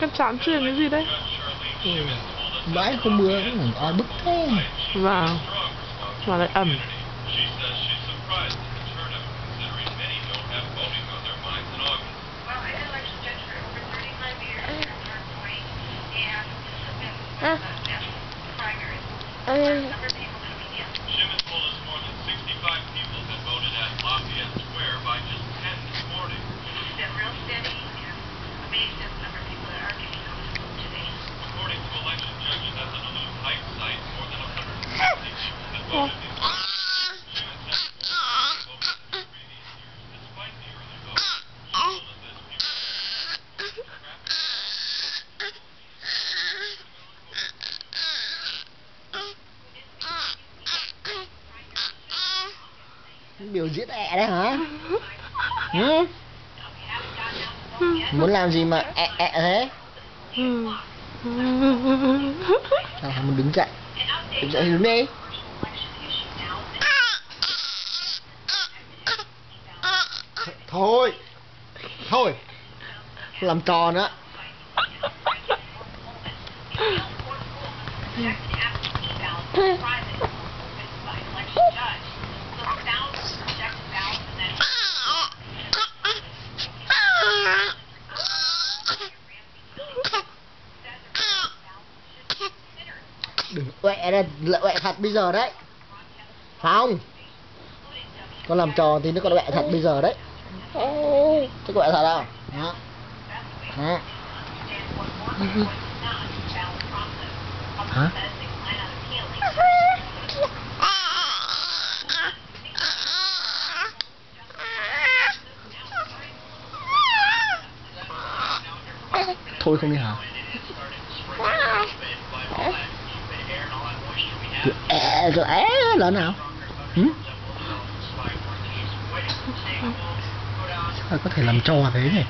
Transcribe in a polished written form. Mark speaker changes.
Speaker 1: Cái chán chuyền cái gì đấy?
Speaker 2: Bãi không mưa cũng oi bức thế.
Speaker 1: Vâng. Mà lại ẩm.
Speaker 2: Biểu diễn ẹ đấy hả? Ừ? Muốn làm gì mà ẹ ẹ thế? Muốn đứng dậy. Đứng dậy đứng đi. Thôi. Thôi. Làm trò nữa. Đừng quẹ đây, lại quẹ thật bây giờ đấy. Không. Con làm trò thì nó còn quẹ thật bây giờ đấy. Chứ quẹ thật đâu. Đó. Đó. Hả? Thôi không đi hả? Rồi là nào? Có thể làm trò thế này.